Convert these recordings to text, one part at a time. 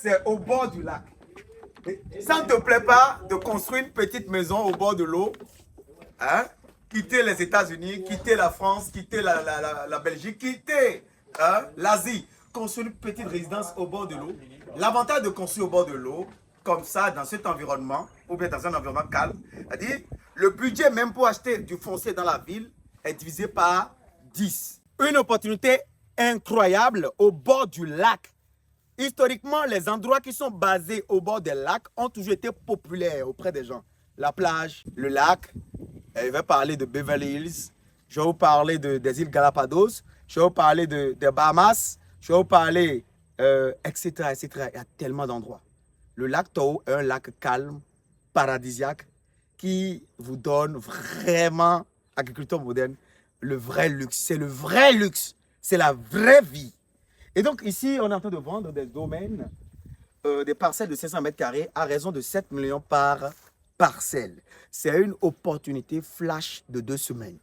C'est au bord du lac. Ça ne te plaît pas de construire une petite maison au bord de l'eau, hein? Quitter les États-Unis, quitter la France, quitter la Belgique, quitter hein, l'Asie, construire une petite résidence au bord de l'eau. L'avantage de construire au bord de l'eau, comme ça, dans cet environnement, ou bien dans un environnement calme, c'est-à-dire le budget même pour acheter du foncier dans la ville est divisé par 10. Une opportunité incroyable au bord du lac. Historiquement, les endroits qui sont basés au bord des lacs ont toujours été populaires auprès des gens. La plage, le lac, je vais parler de Beverly Hills, je vais vous parler des îles Galapagos, je vais vous parler des Bahamas, je vais vous parler, etc., etc. Il y a tellement d'endroits. Le lac Tahoe est un lac calme, paradisiaque, qui vous donne vraiment, agriculture moderne, le vrai luxe. C'est le vrai luxe. C'est la vraie vie. Et donc ici, on est en train de vendre des domaines, des parcelles de 500 mètres carrés à raison de 7 millions par parcelle. C'est une opportunité flash de 2 semaines.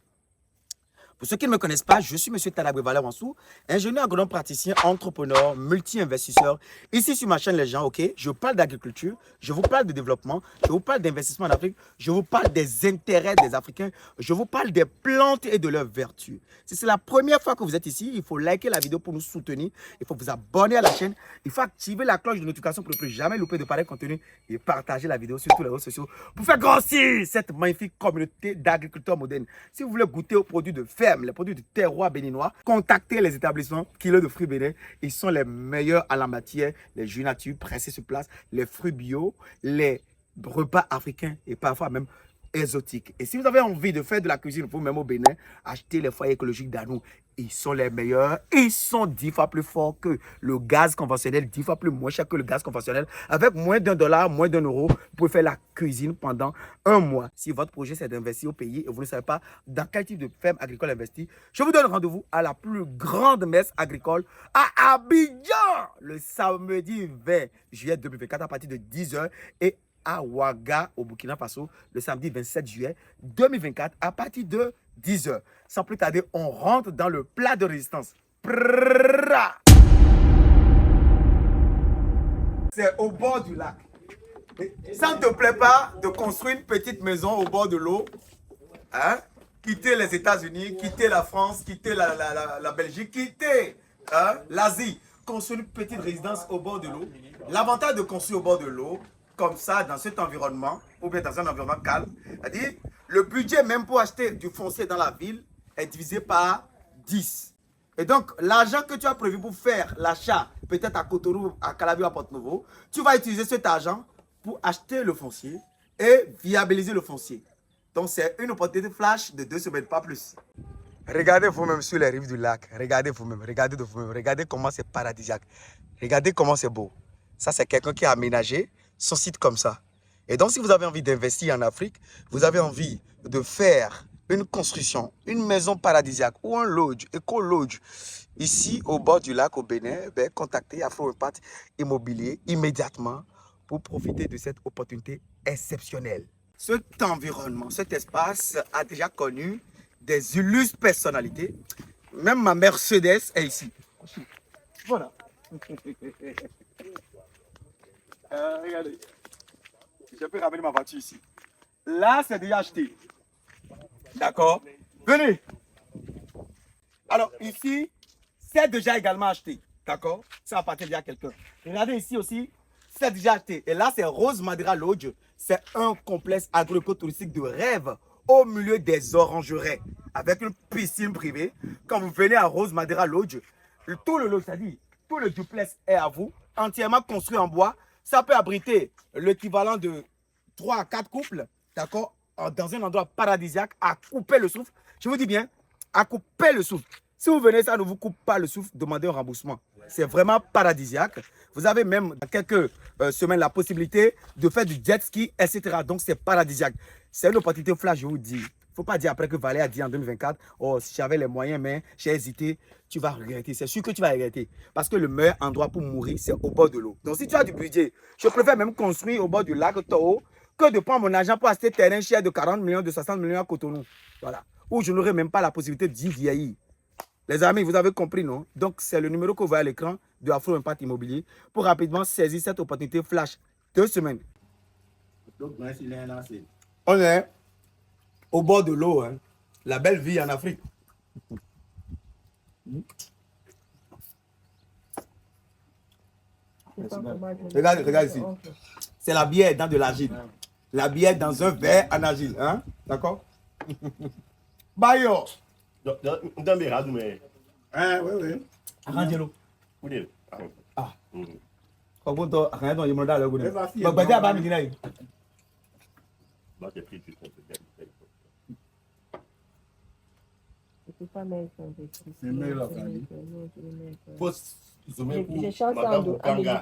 Pour ceux qui ne me connaissent pas, je suis M. Talabé Valère-Wansou, ingénieur agronome praticien, entrepreneur, multi-investisseur. Ici sur ma chaîne Les gens, ok, je parle d'agriculture, je vous parle de développement, je vous parle d'investissement en Afrique, je vous parle des intérêts des Africains, je vous parle des plantes et de leurs vertus. Si c'est la première fois que vous êtes ici, il faut liker la vidéo pour nous soutenir, il faut vous abonner à la chaîne, il faut activer la cloche de notification pour ne plus jamais louper de pareil contenu et partager la vidéo sur tous les réseaux sociaux pour faire grossir cette magnifique communauté d'agriculteurs modernes. Si vous voulez goûter aux produits de ferme, les produits du terroir béninois, contactez les établissements Kilo de fruits bénin. Ils sont les meilleurs en la matière. Les jus nature pressés sur place, les fruits bio, les repas africains et parfois même exotiques. Et si vous avez envie de faire de la cuisine pour vous-même au Bénin, achetez les foyers écologiques d'Anou. Ils sont les meilleurs. Ils sont 10 fois plus forts que le gaz conventionnel, 10 fois plus moins cher que le gaz conventionnel. Avec moins d'1 $, moins d'1 €, vous pouvez faire la cuisine pendant 1 mois. Si votre projet c'est d'investir au pays et vous ne savez pas dans quel type de ferme agricole investir, je vous donne rendez-vous à la plus grande messe agricole à Abidjan le samedi 20 juillet 2024 à partir de 10 h et à Ouaga, au Burkina Faso, le samedi 27 juillet 2024 à partir de 10 h. Sans plus tarder, on rentre dans le plat de résistance. C'est au bord du lac. Ça ne te plaît pas de construire une petite maison au bord de l'eau, hein? Quitter les États-Unis, quitter la France, quitter la Belgique, quitter hein, l'Asie, construire une petite résidence au bord de l'eau. L'avantage de construire au bord de l'eau, comme ça, dans cet environnement, ou bien dans un environnement calme, c'est-à-dire le budget même pour acheter du foncier dans la ville est divisé par 10. Et donc, l'argent que tu as prévu pour faire l'achat, peut-être à Cotonou, à Calabi ou à Porto-Novo, tu vas utiliser cet argent pour acheter le foncier et viabiliser le foncier. Donc, c'est une opportunité flash de 2 semaines, pas plus. Regardez vous-même sur les rives du lac. Regardez vous-même, regardez de vous-même. Regardez comment c'est paradisiaque. Regardez comment c'est beau. Ça, c'est quelqu'un qui a aménagé son site comme ça. Et donc, si vous avez envie d'investir en Afrique, vous avez envie de faire une construction, une maison paradisiaque ou un lodge, éco-lodge, ici au bord du lac au Bénin, ben, contactez Afro Impact Immobilier immédiatement pour profiter de cette opportunité exceptionnelle. Cet environnement, cet espace a déjà connu des illustres personnalités. Même ma Mercedes est ici. Voilà. Regardez. Je peux ramener ma voiture ici. Là, c'est déjà acheté. D'accord? Venez. Alors, ici, c'est déjà également acheté. D'accord? Ça appartient déjà à quelqu'un. Regardez ici aussi, c'est déjà acheté. Et là, c'est Rose Madera Lodge. C'est un complexe agro-touristique de rêve au milieu des orangeraies avec une piscine privée. Quand vous venez à Rose Madera Lodge, tout le lodge, c'est-à-dire tout le duplex est à vous, entièrement construit en bois. Ça peut abriter l'équivalent de 3 à 4 couples, d'accord, dans un endroit paradisiaque, à couper le souffle. Je vous dis bien, à couper le souffle. Si vous venez, ça ne vous coupe pas le souffle, demandez un remboursement. C'est vraiment paradisiaque. Vous avez même dans quelques semaines la possibilité de faire du jet ski, etc. Donc c'est paradisiaque. C'est une opportunité flash, je vous dis. Il ne faut pas dire après que Valère a dit en 2024, oh, si j'avais les moyens, mais j'ai hésité, tu vas regretter. C'est sûr que tu vas regretter. Parce que le meilleur endroit pour mourir, c'est au bord de l'eau. Donc si tu as du budget, je préfère même construire au bord du lac Tahoe que de prendre mon argent pour acheter terrain cher de 40 millions, de 60 millions à Cotonou. Voilà. Où je n'aurai même pas la possibilité d'y vieillir. Les amis, vous avez compris, non? Donc, c'est le numéro que vous voyez à l'écran de Afro Impact Immobilier pour rapidement saisir cette opportunité flash. 2 semaines. On est au bord de l'eau, hein. La belle vie en Afrique. Regarde ici. C'est la bière dans de l'argile. La bière dans un verre en argile. Hein? D'accord? Bayo. Dans mes radou, mais. Hein, oui. Arrangez-le. Ah. Comment tu as arrangé ton là? Tu vas pas me dire. Je chante en Belgique.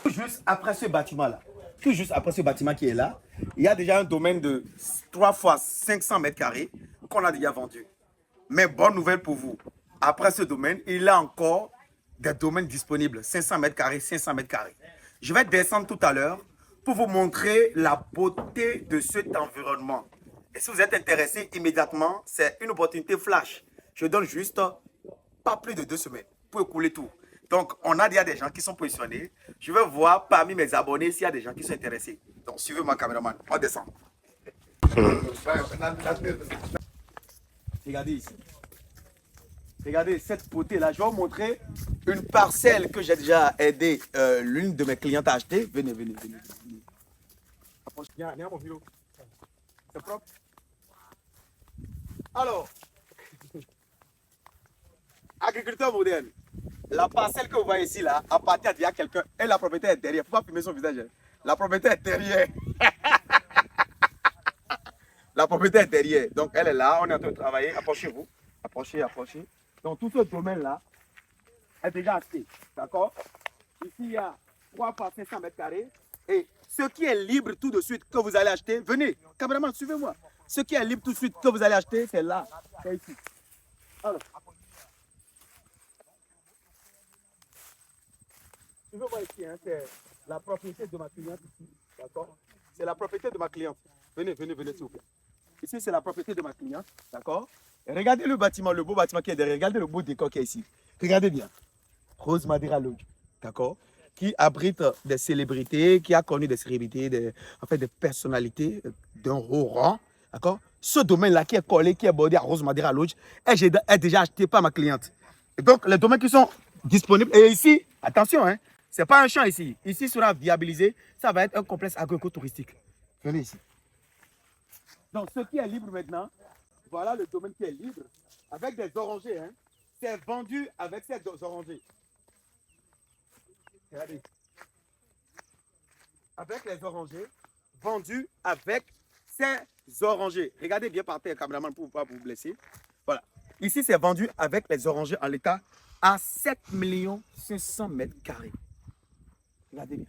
Juste après ce bâtiment-là, tout juste après ce bâtiment qui est là, il y a déjà un domaine de 3 fois 500 mètres carrés qu'on a déjà vendu. Mais bonne nouvelle pour vous, après ce domaine, il y a encore des domaines disponibles, 500 mètres carrés, 500 mètres carrés. Je vais descendre tout à l'heure pour vous montrer la beauté de cet environnement. Et si vous êtes intéressé immédiatement, c'est une opportunité flash. Je donne juste pas plus de 2 semaines pour écouler tout. Donc, on a déjà des gens qui sont positionnés. Je vais voir parmi mes abonnés s'il y a des gens qui sont intéressés. Donc, suivez-moi, caméraman. On descend. Regardez ici. Regardez cette beauté-là. Je vais vous montrer une parcelle que j'ai déjà aidé l'une de mes clientes à acheter. Venez. Viens, mon vélo. C'est propre. Alors, agriculteur moderne. La parcelle que vous voyez ici, là, appartient à quelqu'un et la propriété est derrière. Il ne faut pas filmer son visage. La propriété est derrière. La propriété est derrière. Donc, elle est là. On est en train de travailler. Approchez-vous. Approchez. Donc, tout ce domaine-là est déjà acheté. D'accord? Ici, il y a 3 par 500 mètres carrés. Et ce qui est libre tout de suite que vous allez acheter, venez. Caméraman, suivez-moi. Ce qui est libre tout de suite que vous allez acheter, c'est là. C'est ici. Alors. Tu veux voir ici, hein, c'est la propriété de ma cliente ici, d'accord? C'est la propriété de ma cliente. Venez, s'il vous plaît. Ici, c'est la propriété de ma cliente, d'accord? Regardez le bâtiment, le beau bâtiment qui est derrière. Regardez le beau décor qui est ici. Regardez bien. Rose Madeira Lodge, d'accord? Qui abrite des célébrités, qui a connu des célébrités, des personnalités d'un haut rang, d'accord? Ce domaine-là qui est collé, qui est bordé à Rose Madeira Lodge, est déjà acheté par ma cliente. Et donc, les domaines qui sont disponibles, et ici, attention, hein, ce n'est pas un champ ici. Ici sera viabilisé. Ça va être un complexe agro-touristique. Venez ici. Donc, ce qui est libre maintenant, voilà le domaine qui est libre. Avec des orangers. Hein. C'est vendu avec ces orangers. Regardez. Avec les orangers. Vendu avec ces orangers. Regardez bien par terre, caméraman, pour ne pas vous blesser. Voilà. Ici, c'est vendu avec les orangers en l'état à 7 500 mètres carrés. Regardez bien.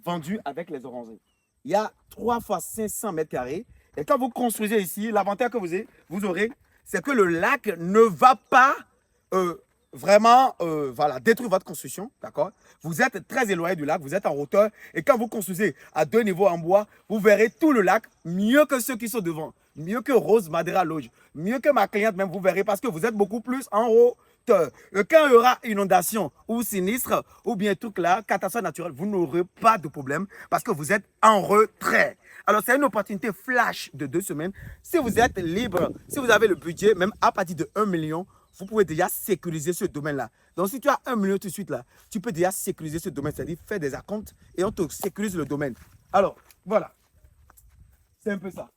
Vendu avec les orangers. Il y a 3 fois 500 mètres carrés. Et quand vous construisez ici, l'avantage que vous aurez, c'est que le lac ne va pas vraiment détruire votre construction. D'accord? Vous êtes très éloigné du lac, vous êtes en hauteur. Et quand vous construisez à 2 niveaux en bois, vous verrez tout le lac mieux que ceux qui sont devant. Mieux que Rose Madeira Lodge. Mieux que ma cliente même, vous verrez, parce que vous êtes beaucoup plus en haut. Quand il y aura inondation ou sinistre ou bien truc là, catastrophe naturelle, vous n'aurez pas de problème parce que vous êtes en retrait. Alors, c'est une opportunité flash de 2 semaines. Si vous êtes libre, si vous avez le budget, même à partir de 1 million, vous pouvez déjà sécuriser ce domaine-là. Donc, si tu as 1 million tout de suite là, tu peux déjà sécuriser ce domaine, c'est-à-dire faire des acomptes et on te sécurise le domaine. Alors, voilà. C'est un peu ça.